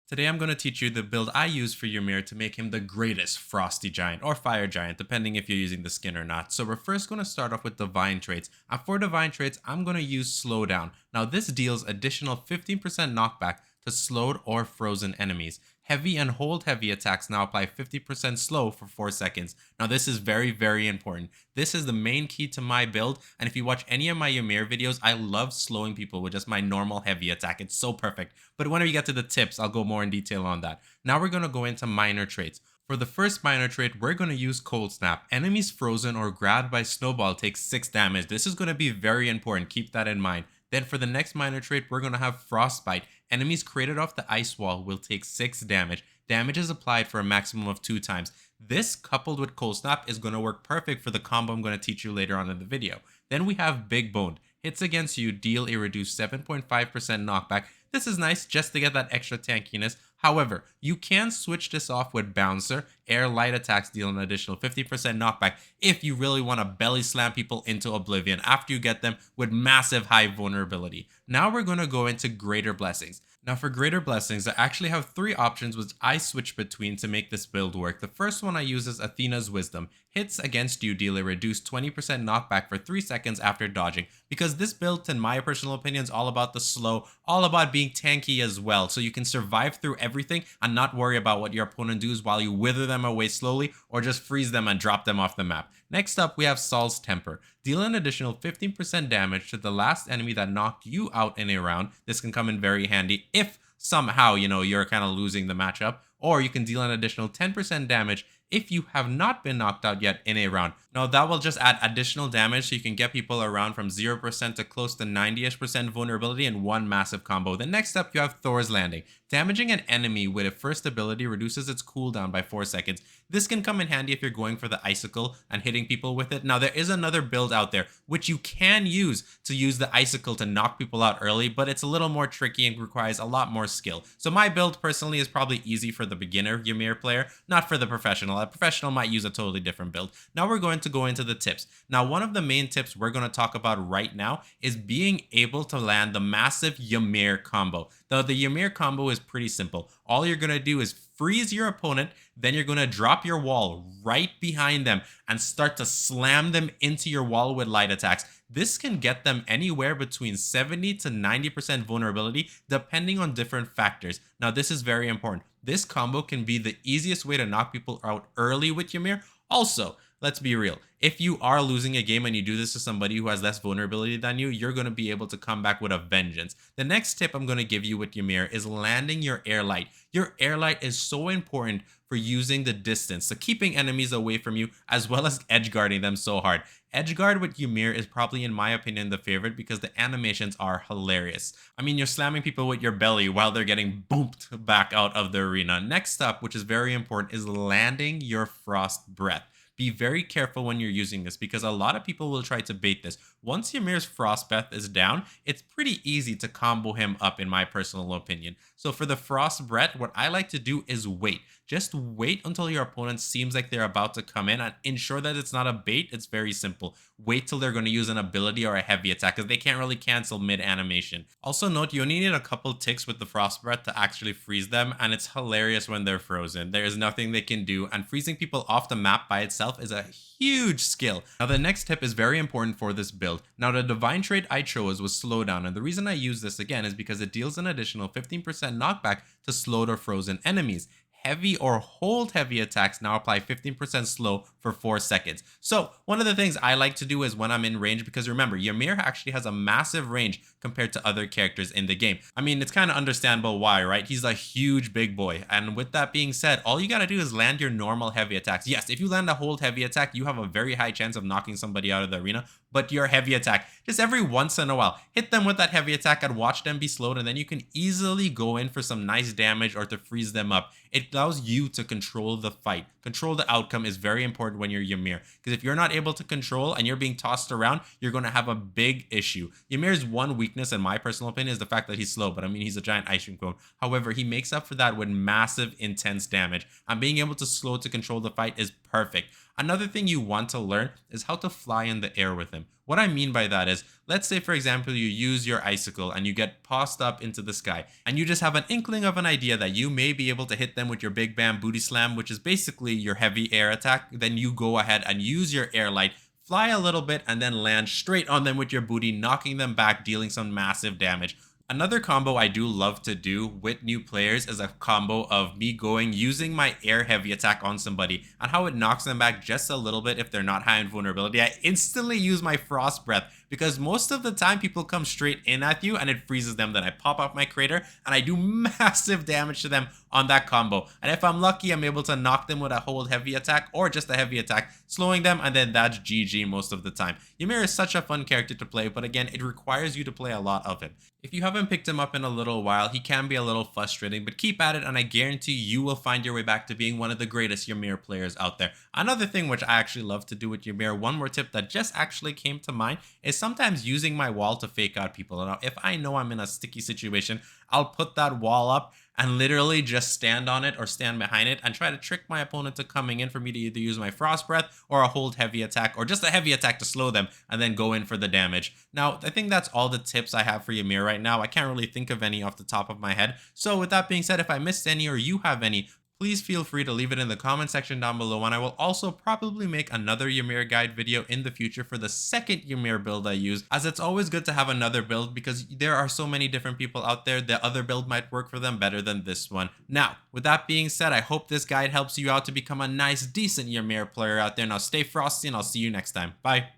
Today I'm going to teach you the build I use for Ymir to make him the greatest Frosty Giant or Fire Giant, depending if you're using the skin or not. So we're first going to start off with Divine Traits. And for Divine Traits, I'm going to use Slowdown. Now this deals additional 15% knockback to slowed or frozen enemies. Heavy and hold heavy attacks now apply 50% slow for 4 seconds. Now this is very important. This is the main key to my build, and if you watch any of my Ymir videos, I love slowing people with just my normal heavy attack. It's so perfect. But whenever you get to the tips, I'll go more in detail on that. Now we're going to go into minor traits. For the first minor trait, we're going to use Cold Snap. Enemies frozen or grabbed by Snowball take 6 damage. This is going to be very important. Keep that in mind. Then for the next minor trait, we're going to have Frostbite. Enemies created off the ice wall will take 6 damage. Damage is applied for a maximum of 2 times. This, coupled with Cold Snap, is going to work perfect for the combo I'm going to teach you later on in the video. Then we have Big Boned. Hits against you deal a reduced 7.5% knockback. This is nice just to get that extra tankiness. However, you can switch this off with Bouncer. Air light attacks deal an additional 50% knockback if you really want to belly slam people into oblivion after you get them with massive high vulnerability. Now we're going to go into Greater Blessings. Now for Greater Blessings, I actually have 3 options which I switch between to make this build work. The first one I use is Athena's Wisdom. Hits against you deal a reduced 20% knockback for 3 seconds after dodging, because this build, in my personal opinion, is all about the slow, all about being tanky as well, so you can survive through everything and not worry about what your opponent does while you wither them away slowly or just freeze them and drop them off the map. Next up, we have Saul's Temper. Deal an additional 15% damage to the last enemy that knocked you out in a round. This can come in very handy if somehow, you're kind of losing the matchup. Or you can deal an additional 10% damage if you have not been knocked out yet in a round. Now that will just add additional damage so you can get people around from 0% to close to 90ish% vulnerability in one massive combo. Then next up you have Thor's Landing. Damaging an enemy with a first ability reduces its cooldown by 4 seconds. This can come in handy if you're going for the icicle and hitting people with it. Now there is another build out there which you can use to use the icicle to knock people out early, but it's a little more tricky and requires a lot more skill. So my build personally is probably easy for the beginner Ymir player, not for the professional. A professional might use a totally different build. Now we're going to go into the tips. Now one of the main tips we're going to talk about right now is being able to land the massive Ymir combo. Though the Ymir combo is pretty simple. All you're going to do is freeze your opponent, then you're going to drop your wall right behind them and start to slam them into your wall with light attacks. This can get them anywhere between 70 to 90% vulnerability depending on different factors. Now this is very important. This combo can be the easiest way to knock people out early with Ymir. Also, let's be real. If you are losing a game and you do this to somebody who has less vulnerability than you, you're going to be able to come back with a vengeance. The next tip I'm going to give you with Ymir is landing your air light. Your air light is so important for using the distance, so keeping enemies away from you as well as edge guarding them so hard. Edge guard with Ymir is probably, in my opinion, the favorite because the animations are hilarious. I mean, you're slamming people with your belly while they're getting boomped back out of the arena. Next up, which is very important, is landing your Frost Breath. Be very careful when you're using this because a lot of people will try to bait this. Once Ymir's Frost Breath is down, it's pretty easy to combo him up in my personal opinion. So for the Frost Breath, what I like to do is wait. Just wait until your opponent seems like they're about to come in and ensure that it's not a bait. It's very simple. Wait till they're going to use an ability or a heavy attack because they can't really cancel mid-animation. Also note, you only need a couple ticks with the Frost Breath to actually freeze them, and it's hilarious when they're frozen. There is nothing they can do, and freezing people off the map by itself is a huge skill. Now the next tip is very important for this build. Now the divine trait I chose was Slowdown, and the reason I use this again is because it deals an additional 15% knockback to slowed or frozen enemies. Heavy or hold heavy attacks now apply 15% slow for 4 seconds. So one of the things I like to do is when I'm in range, because remember, Ymir actually has a massive range compared to other characters in the game. I mean, it's kind of understandable why, right? He's a huge big boy. And with that being said, all you gotta do is land your normal heavy attacks. Yes, if you land a hold heavy attack, you have a very high chance of knocking somebody out of the arena, but your heavy attack, just every once in a while, hit them with that heavy attack and watch them be slowed, and then you can easily go in for some nice damage or to freeze them up. It allows you to control the fight. Control the outcome is very important when you're Ymir, because if you're not able to control and you're being tossed around, you're going to have a big issue. Ymir's one weakness weakness, in my personal opinion, is the fact that he's slow. But I mean, he's a giant ice cream cone. However, he makes up for that with massive, intense damage. And being able to slow to control the fight is perfect. Another thing you want to learn is how to fly in the air with him. What I mean by that is, let's say for example, you use your icicle and you get tossed up into the sky and you just have an inkling of an idea that you may be able to hit them with your big bam booty slam, which is basically your heavy air attack. Then you go ahead and use your air light, fly a little bit, and then land straight on them with your booty, knocking them back, dealing some massive damage. Another combo I do love to do with new players is a combo of me using my air heavy attack on somebody and how it knocks them back just a little bit if they're not high in vulnerability. I instantly use my frost breath because most of the time people come straight in at you and it freezes them. Then I pop up my crater and I do massive damage to them on that combo. And if I'm lucky, I'm able to knock them with a hold heavy attack or just a heavy attack, slowing them, and then that's GG most of the time. Ymir is such a fun character to play, but again, it requires you to play a lot of him. If you haven't picked him up in a little while, he can be a little frustrating, but keep at it and I guarantee you will find your way back to being one of the greatest Ymir players out there. Another thing which I actually love to do with Ymir, one more tip that just actually came to mind, is sometimes using my wall to fake out people. Now, if I know I'm in a sticky situation, I'll put that wall up and literally just stand on it or stand behind it and try to trick my opponent to coming in for me to either use my frost breath or a hold heavy attack or just a heavy attack to slow them and then go in for the damage. Now, I think that's all the tips I have for Ymir right now. I can't really think of any off the top of my head. So with that being said, if I missed any or you have any, please feel free to leave it in the comment section down below, and I will also probably make another Ymir guide video in the future for the second Ymir build I use, as it's always good to have another build because there are so many different people out there. The other build might work for them better than this one. Now, with that being said, I hope this guide helps you out to become a nice, decent Ymir player out there. Now stay frosty and I'll see you next time. Bye.